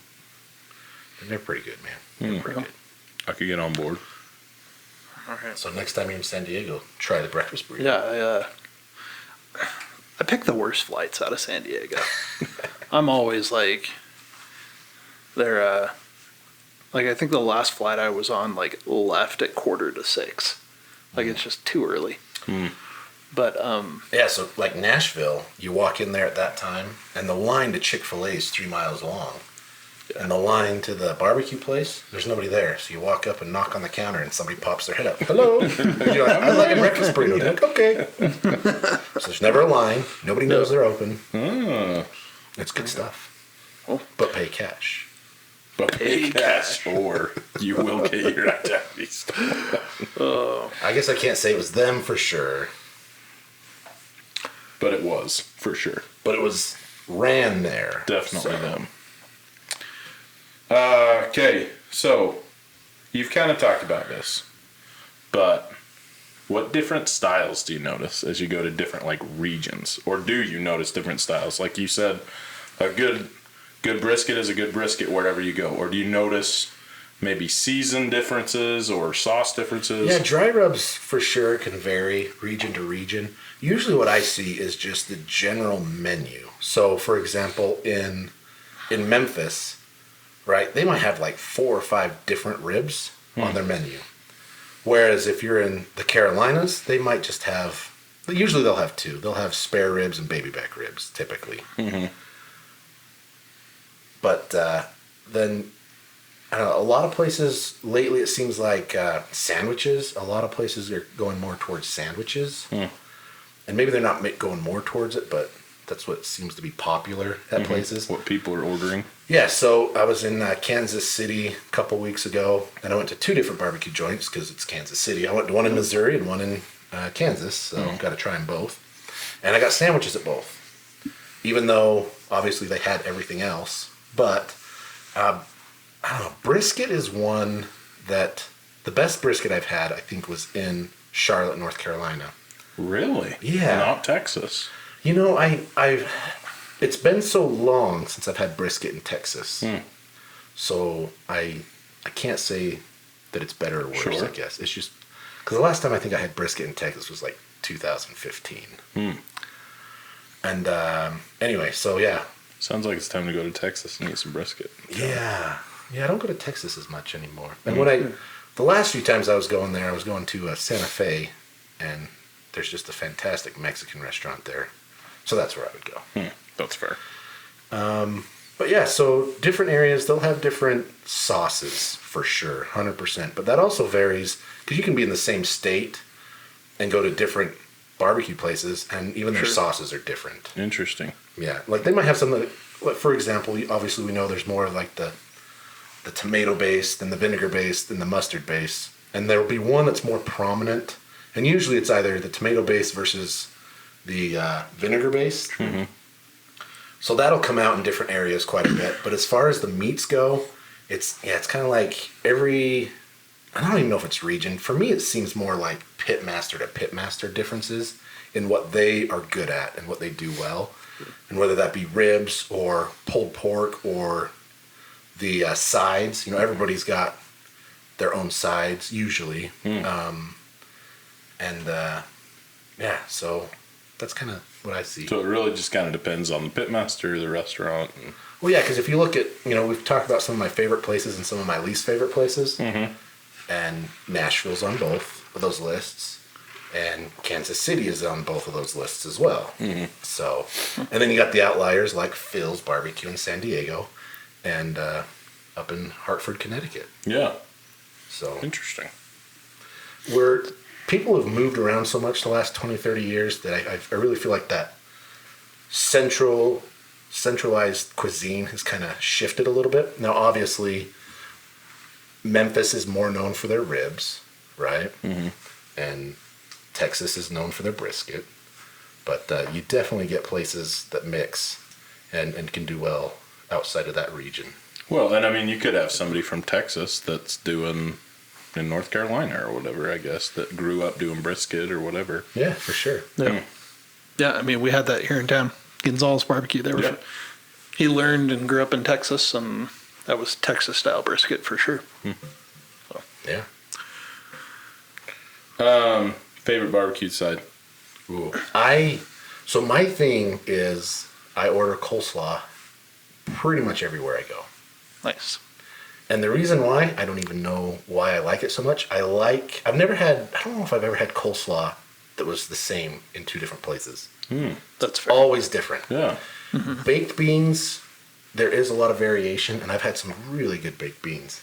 they're pretty good, man. They're pretty good. I could get on board. So next time you're in San Diego, try the breakfast burrito. Yeah, I pick the worst flights out of San Diego. I'm always like, they're, like I think the last flight I was on like left at 5:45. Like it's just too early. But Yeah, so like Nashville, you walk in there at that time, and the line to Chick-fil-A is 3 miles long. And the line to the barbecue place, there's nobody there. So you walk up and knock on the counter, and somebody pops their head up. Hello. And you're like, I'd like a breakfast burrito. They're like, okay. So there's never a line. Nobody knows they're open. It's good stuff. Oh. But pay cash. But pay cash or you will get your identity stolen. I guess I can't say it was them for sure, But it was, for sure. but it was ran there. Definitely So- them. Okay, so you've kind of talked about this, but what different styles do you notice as you go to different like regions, or do you notice different styles? Like you said, a good brisket is a good brisket wherever you go, or do you notice maybe season differences or sauce differences? Yeah, dry rubs for sure can vary region to region. Usually what I see is just the general menu. So for example, in Memphis, right, they might have like 4 or 5 different ribs on their menu. Whereas if you're in the Carolinas, they might just have, usually they'll have 2. They'll have spare ribs and baby back ribs, typically. But then, I don't know, a lot of places lately, it seems like sandwiches, a lot of places are going more towards sandwiches. And maybe they're not going more towards it, but that's what seems to be popular at places. What people are ordering. Yeah, so I was in Kansas City a couple weeks ago, and I went to 2 different barbecue joints because it's Kansas City. I went to one in Missouri and one in Kansas, so got to try them both. And I got sandwiches at both, even though obviously they had everything else. But I don't know, brisket is one that the best brisket I've had, I think, was in Charlotte, North Carolina. Really? Yeah. Not Texas. You know, it's been so long since I've had brisket in Texas, so I can't say that it's better or worse. Sure. I guess it's just because the last time I think I had brisket in Texas was like 2015. And anyway, so yeah. Sounds like it's time to go to Texas and eat some brisket. Yeah, I don't go to Texas as much anymore. And when the last few times I was going there, I was going to Santa Fe, and there's just a fantastic Mexican restaurant there. So that's where I would go. That's fair. But yeah, so different areas, they'll have different sauces for sure, 100%. But that also varies because you can be in the same state and go to different barbecue places, and even their sauces are different. Interesting. Yeah, like they might have some, like, for example, obviously we know there's more of like the tomato based and the vinegar based and the mustard based. And there will be one that's more prominent. And usually it's either the tomato based versus the vinegar based. So that'll come out in different areas quite a bit. But as far as the meats go, it's kind of like I don't even know if it's region. For me, it seems more like pitmaster to pitmaster differences in what they are good at and what they do well. And whether that be ribs or pulled pork or the sides, everybody's got their own sides usually. So that's kind of what I see. So it really just kind of depends on the pitmaster, the restaurant. Well, yeah, because if you look at, we've talked about some of my favorite places and some of my least favorite places, and Nashville's on both of those lists. And Kansas City is on both of those lists as well. So, and then you got the outliers like Phil's Barbecue in San Diego and up in Hartford, Connecticut. Yeah. So Interesting. where people have moved around so much the last 20, 30 years that I really feel like that centralized cuisine has kind of shifted a little bit. Now, obviously, Memphis is more known for their ribs, right? And Texas is known for their brisket. But you definitely get places that mix and can do well outside of that region. Well, and I mean, you could have somebody from Texas that's doing in North Carolina or whatever, I guess, that grew up doing brisket or whatever. Yeah, for sure. Yeah. Yeah, I mean, we had that here in town. Gonzalez Barbecue. Yeah. He learned and grew up in Texas, and that was Texas-style brisket for sure. Yeah. Favorite barbecue side? Ooh. So my thing is I order coleslaw pretty much everywhere I go. Nice. And the reason why, I don't even know why I like it so much. I don't know if I've ever had coleslaw that was the same in two different places. That's fair. Always different. Yeah. Baked beans, there is a lot of variation, and I've had some really good baked beans.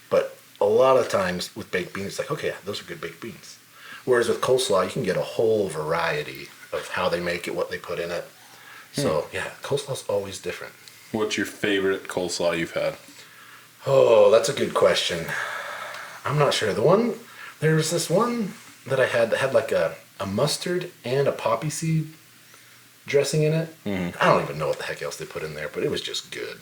But a lot of times with baked beans, it's like, okay, yeah, those are good baked beans. Whereas with coleslaw, you can get a whole variety of how they make it, what they put in it. So, yeah, coleslaw's always different. What's your favorite coleslaw you've had? Oh, that's a good question. I'm not sure. There was this one that I had that had like a mustard and a poppy seed dressing in it. I don't even know what the heck else they put in there, but it was just good.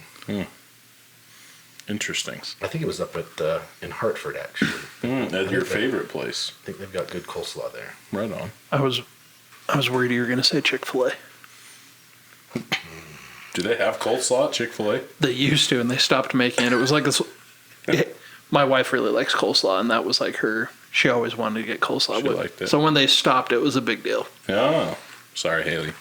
Interesting. I think it was up at in Hartford, actually. That's your favorite place. I think they've got good coleslaw there. Right on. I was worried you were going to say Chick-fil-A. Do they have coleslaw at Chick-fil-A? They used to, and they stopped making it. It was like this. My wife really likes coleslaw, and that was like her. She always wanted to get coleslaw. She liked it. So when they stopped, it was a big deal. Oh, sorry, Haley.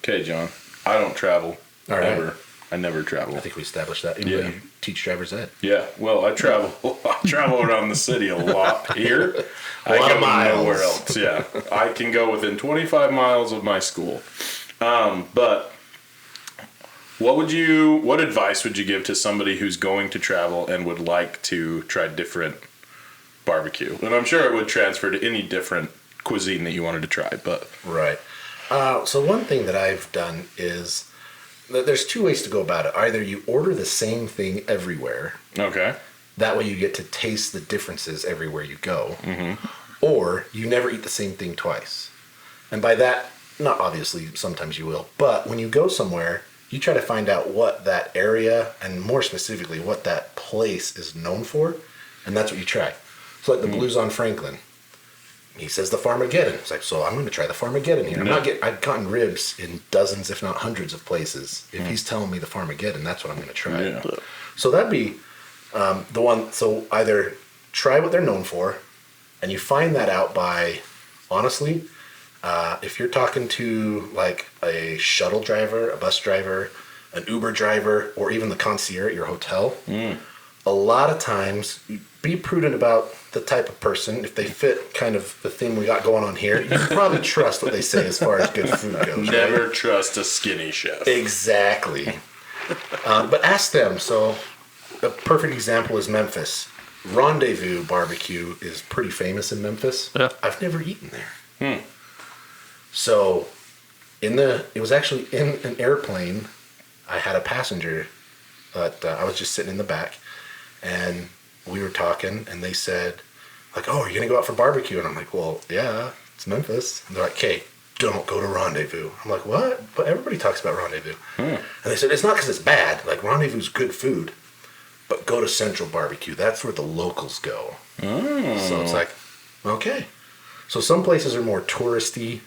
Okay, John. I don't travel. All right. Ever. I never travel. I think we established that. Yeah. You teach driver's ed. Yeah, well, I travel. I travel around the city a lot. Here, A lot I of go miles. nowhere else. Yeah, I can go within 25 miles of my school. But what advice would you give to somebody who's going to travel and would like to try different barbecue? And I'm sure it would transfer to any different cuisine that you wanted to try. But Right. So one thing that I've done is that there's two ways to go about it. Either you order the same thing everywhere. okay, That way you get to taste the differences everywhere you go. Or you never eat the same thing twice. And by that, not obviously, sometimes you will, but when you go somewhere, you try to find out what that area, and more specifically, what that place is known for, and that's what you try. So like the Blues on Franklin. He says the Farmageddon. It's like, so I'm going to try the Farmageddon here. I've gotten ribs in dozens, if not hundreds of places. If he's telling me the Farmageddon, that's what I'm going to try. Yeah. So that'd be the one. So either try what they're known for, and you find that out by, honestly, if you're talking to like a shuttle driver, a bus driver, an Uber driver, or even the concierge at your hotel, a lot of times, be prudent about the type of person. If they fit kind of the theme we got going on here, you can probably trust what they say as far as good food goes. never right? trust a skinny chef. Exactly. But ask them. So a perfect example is Memphis. Rendezvous Barbecue is pretty famous in Memphis. Yeah. I've never eaten there. So it was actually in an airplane. I had a passenger that I was just sitting in the back, and we were talking, and they said, like, oh, are you going to go out for barbecue? And I'm like, well, yeah, it's Memphis. And they're like, okay, don't go to Rendezvous. I'm like, what? But everybody talks about Rendezvous. And they said, it's not because it's bad. Like, Rendezvous good food. But go to Central Barbecue. That's where the locals go. So it's like, okay. So some places are more touristy.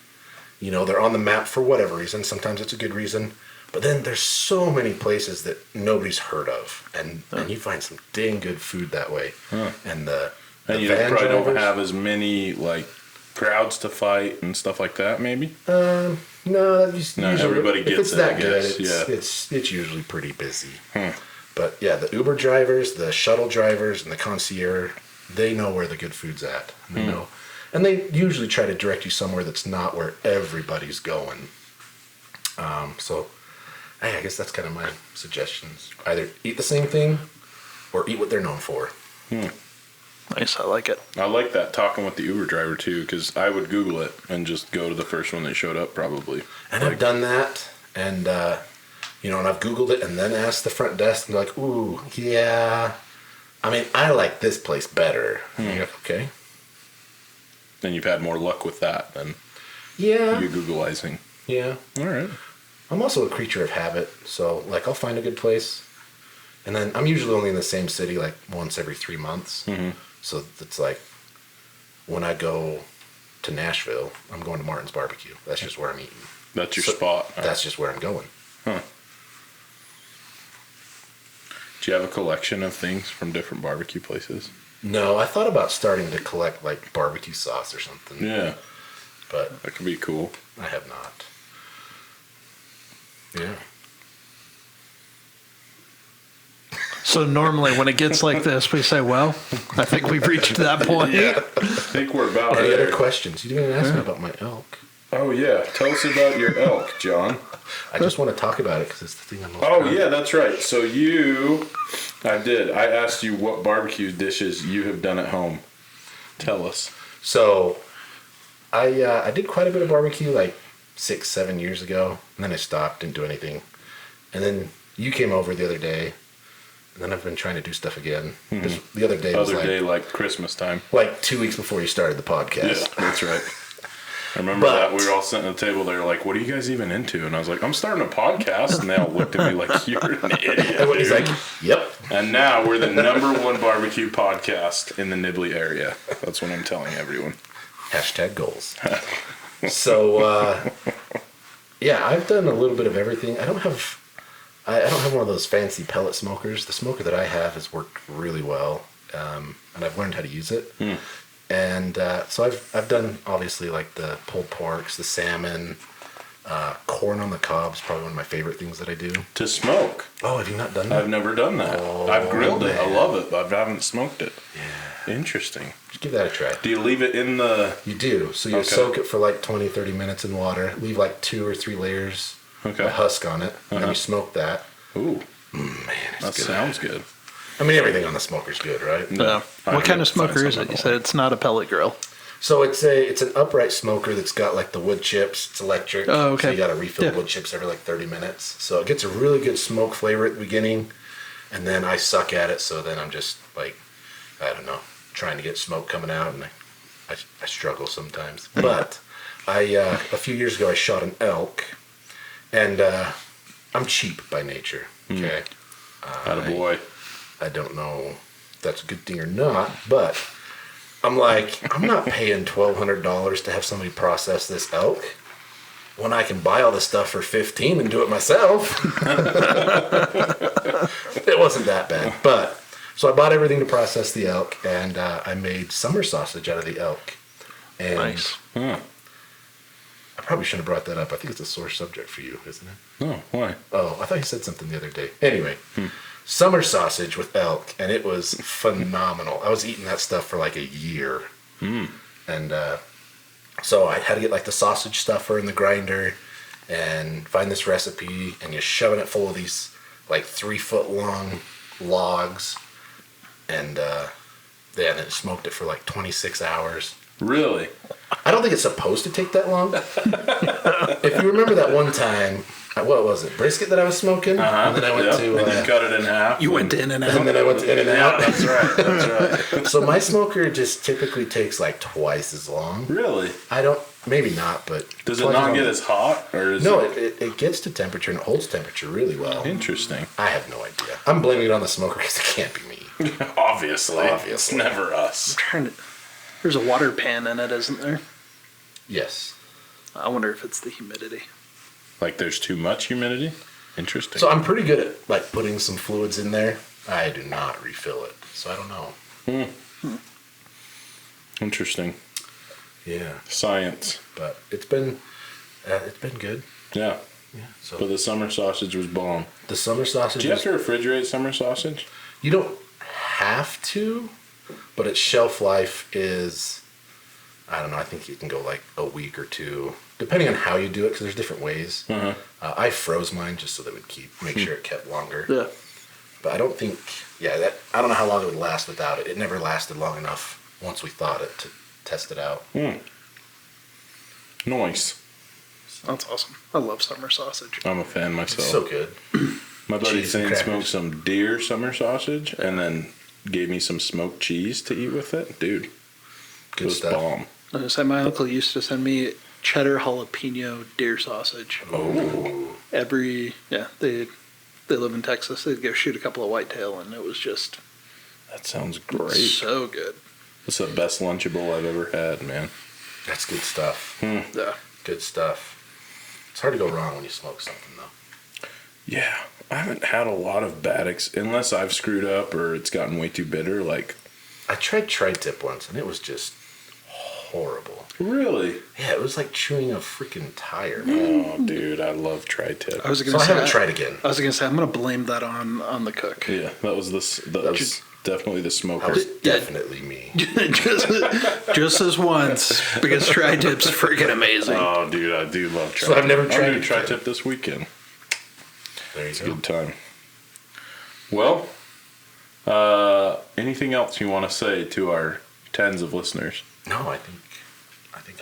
You know, they're on the map for whatever reason. Sometimes it's a good reason. But then there's so many places that nobody's heard of. And you find some dang good food that way. And And you van probably don't drivers- have as many like crowds to fight and stuff like that. Maybe. No, No, everybody if gets it's it, that I good, guess, yeah. it's usually pretty busy. But yeah, the Uber drivers, the shuttle drivers, and the concierge, they know where the good food's at. And they know, and they usually try to direct you somewhere that's not where everybody's going. So I guess that's kind of my suggestions. Either eat the same thing or eat what they're known for. Nice, I like it. I like that, talking with the Uber driver too, because I would Google it and just go to the first one that showed up probably. And I've done that, and and I've Googled it and then asked the front desk, and they're like, ooh, yeah, I mean, I like this place better. Okay. And you've had more luck with that than you Googleizing. Yeah. All right. I'm also a creature of habit, so like I'll find a good place, and then I'm usually only in the same city like once every 3 months. So it's like when I go to Nashville, I'm going to Martin's Barbecue. That's just where I'm eating. That's your spot. That's just where I'm going. Huh. Do you have a collection of things from different barbecue places? No, I thought about starting to collect like barbecue sauce or something. Yeah. But That could be cool. I have not. Yeah. So normally when it gets like this, we say, well, I think we've reached that point. I think we're about Any there. other questions? You didn't even ask me about my elk. Oh, yeah. Tell us about your elk, John. I just want to talk about it because it's the thing I'm most Oh, proud of. yeah, that's right. So I asked you what barbecue dishes you have done at home. Tell us. So I did quite a bit of barbecue like 6-7 years ago, and then I stopped, didn't do anything. And then you came over the other day, and then I've been trying to do stuff again. The other day was like Christmas time. like 2 weeks before you started the podcast. Yeah, that's right. I remember that. We were all sitting at the table there like, what are you guys even into? And I was like, I'm starting a podcast. And they all looked at me like, you're an idiot. And he's like, yep. And now we're the #1 barbecue podcast in the Nibley area. That's what I'm telling everyone. Hashtag goals. So, yeah, I've done a little bit of everything. I don't have one of those fancy pellet smokers. The smoker that I have has worked really well, and I've learned how to use it. And so I've done obviously like the pulled porks, the salmon, corn on the cob is probably one of my favorite things that I do. To smoke. Oh, have you not done that? I've never done that. Oh, I've grilled it. I man. love it, but I haven't smoked it. Yeah. Interesting. Just give that a try. Do you leave it in the... You do. So you Okay. soak it for like 20, 30 minutes in water. Leave like 2 or 3 layers of husk on it. And then you smoke that. Ooh, Man, it's that good. sounds good. I mean, everything on the smoker's good, right? Yeah. What kind of smoker is it? You said it's not a pellet grill. So it's an upright smoker that's got like the wood chips. It's electric. Oh, okay. So you got to refill the wood chips every like 30 minutes. So it gets a really good smoke flavor at the beginning, and then I suck at it. So then I'm just like, I don't know, trying to get smoke coming out, and I struggle sometimes. But a few years ago I shot an elk, and I'm cheap by nature. Okay. Attaboy. I don't know if that's a good thing or not, but I'm like, I'm not paying $1,200 to have somebody process this elk when I can buy all the stuff for $15 and do it myself. It wasn't that bad, but so I bought everything to process the elk, and I made summer sausage out of the elk. And Nice. I probably shouldn't have brought that up. I think it's a sore subject for you, isn't it? Oh, why? Oh, I thought you said something the other day. Anyway, summer sausage with elk, and it was phenomenal. I was eating that stuff for like a year. And so I had to get like the sausage stuffer in the grinder and find this recipe, and you're shoving it full of these like 3-foot long logs. And then it smoked it for like 26 hours. Really? I don't think it's supposed to take that long. If you remember that one time, what was it? Brisket that I was smoking? And then I went to... and you cut it in half. You went in and out. and then I went to In-N-Out. That's right. That's right. So my smoker just typically takes like twice as long. Really? Maybe not, but... Does it twice not as get long. as hot? Or is No, it... it gets to temperature and it holds temperature really well. Interesting. I have no idea. I'm blaming it on the smoker because it can't be me. Obviously. Obviously. It's never us. There's a water pan in it, isn't there? Yes. I wonder if it's the humidity. Like there's too much humidity? Interesting. So I'm pretty good at like putting some fluids in there. I do not refill it, so I don't know. Interesting. Yeah, Science. but it's been good. Yeah. Yeah. So But the summer sausage was bomb. the summer sausage. Do you have to refrigerate summer sausage? You don't have to, but its shelf life is, I don't know, I think you can go like a week or two, depending on how you do it, because there's different ways. Uh-huh. I froze mine just so that it would make sure it kept longer. Yeah. But I don't think, I don't know how long it would last without it. It never lasted long enough once we thawed it to test it out. Nice. That's awesome. I love summer sausage. I'm a fan myself. It's so good. My buddy Cheese and Thane crackers. smoked some deer summer sausage and then gave me some smoked cheese to eat with it. Dude, it Good was stuff. bomb. I was gonna say, my uncle used to send me cheddar jalapeno deer sausage. Oh. They live in Texas. They'd go shoot a couple of whitetail, and it was just That sounds great. so good. It's the best Lunchable I've ever had, man. That's good stuff. Yeah. Good stuff. It's hard to go wrong when you smoke something, though. Yeah, I haven't had a lot of bad unless I've screwed up or it's gotten way too bitter. Like, I tried tri-tip once, and it was just horrible. really? Yeah, it was like chewing a freaking tire. Oh, dude, I love tri-tip. I was So gonna I say. haven't tried again. I was gonna say I'm gonna blame that on the cook. Yeah, that was definitely the That smoker. was definitely me. just this once, because tri-tip's freaking amazing. Oh, dude, I do love tri-tip. So I've never tried I'll do it. tri-tip this weekend. There you It's a go. good time. Well, anything else you want to say to our tens of listeners? No, I think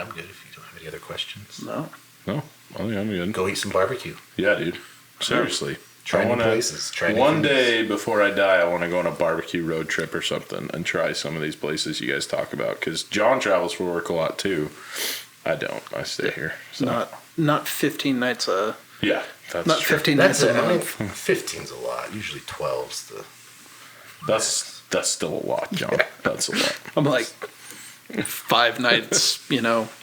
I'm good if you don't have any other questions. No. No, I think I'm good. Go eat some barbecue. Yeah, dude. Seriously. Try I new wanna- places. Try new One foods. day before I die, I want to go on a barbecue road trip or something and try some of these places you guys talk about. Because John travels for work a lot too. I don't. I stay here. So. Not 15 nights Yeah, that's not true. 15 That's nights it. a I mean, month. 15's a lot. Usually 12's the. That's still a lot, John. That's a lot. I'm like 5 nights,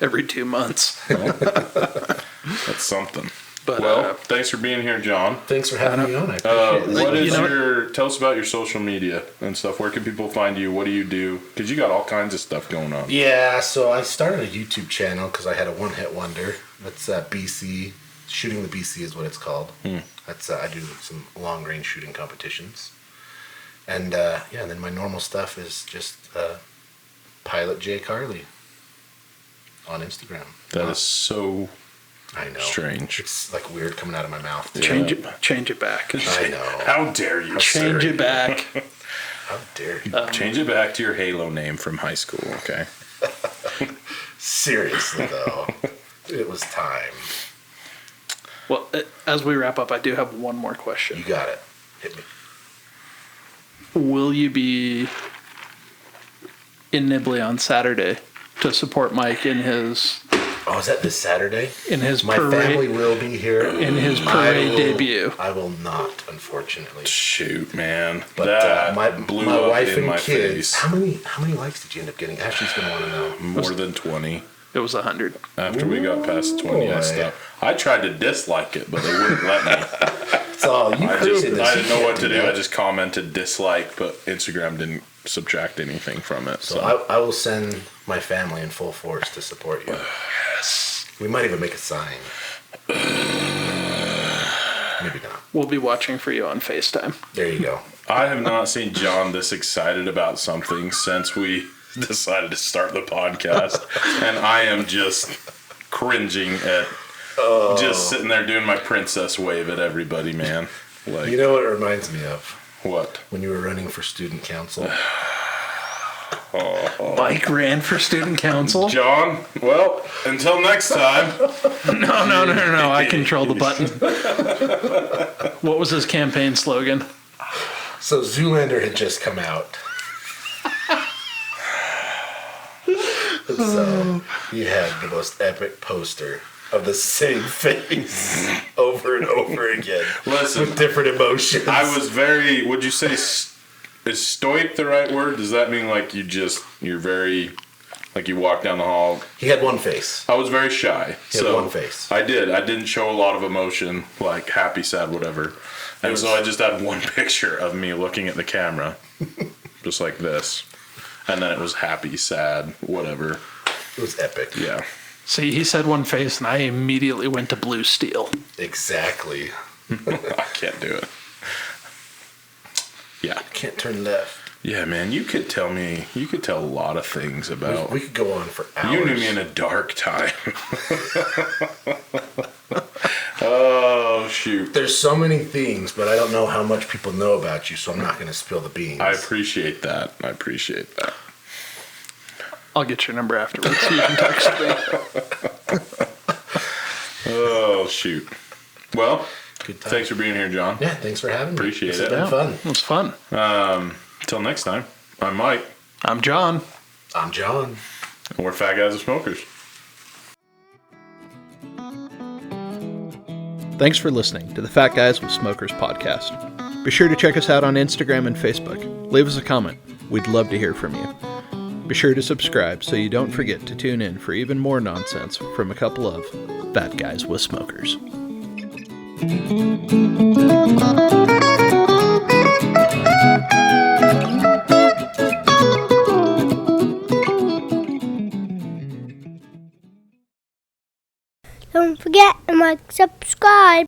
every 2 months. That's something. But Well, thanks for being here, John. Thanks for having me on. I appreciate it. What is you know- your? Tell us about your social media and stuff. Where can people find you? What do you do? Because you got all kinds of stuff going on. Yeah, so I started a YouTube channel because I had a one-hit wonder. That's BC. Shooting the BC is what it's called. That's I do some long-range shooting competitions. And and then my normal stuff is just PilotJCarley on Instagram. That is so I know. strange. It's like weird coming out of my mouth. Too. change it back. I know. How dare you? Change sir. it back. How dare you? Change it back to your Halo name from high school, okay? Seriously, though. It was time. Well, as we wrap up, I do have one more question. You got it. Hit me. Will you be in Nibley on Saturday to support Mike in his Oh, is that this Saturday? My parade family will be here. in his parade debut? I will not, unfortunately. Shoot, man. But that my blew my up wife in and my kids. face. How many likes did you end up getting? Ashley's gonna want to know. More than 20. It was 100. After we got past 20, I Boy. stopped. I tried to dislike it, but they wouldn't let me. So you I created this. didn't know You what to can't do. that. I just commented dislike, but Instagram didn't subtract anything from it. So So, I will send my family in full force to support you. Yes. We might even make a sign. Maybe not. We'll be watching for you on FaceTime. There you go. I have not seen John this excited about something since we decided to start the podcast, and I am just cringing at just sitting there doing my princess wave at everybody, man. Like, You know what it reminds me of? what? When you were running for student council. Mike ran for student council. John, well, until next time. No. I control the button. What was his campaign slogan? So Zoolander had just come out. And so he had the most epic poster of the same face over and over again. Listen, with different emotions. I was very, would you say, is stoic the right word? Does that mean like you're very, like you walk down the hall? He had one face. I was very shy. He had So one face. I didn't show a lot of emotion, like happy, sad, whatever. And so I just had one picture of me looking at the camera, just like this. And then it was happy, sad, whatever. It was epic. Yeah. See, he said one face, and I immediately went to blue steel. Exactly. I can't do it. Yeah. Can't turn left. Yeah, man, you could tell a lot of things about. We could go on for hours. You knew me in a dark time. Oh, shoot. There's so many things, but I don't know how much people know about you, so I'm not going to spill the beans. I appreciate that. I'll get your number afterwards so you can text me. Oh, shoot. Well, Good time. thanks for being here, John. Yeah, thanks for having me. Appreciate It's it. been fun. It was fun. Till next time, I'm Mike, I'm John. I'm John. and we're Fat Guys with Smokers. Thanks for listening to the Fat Guys with Smokers podcast. Be sure to check us out on Instagram and Facebook. Leave us a comment. We'd love to hear from you. Be sure to subscribe so you don't forget to tune in for even more nonsense from a couple of Fat Guys with Smokers. Don't forget to like, subscribe.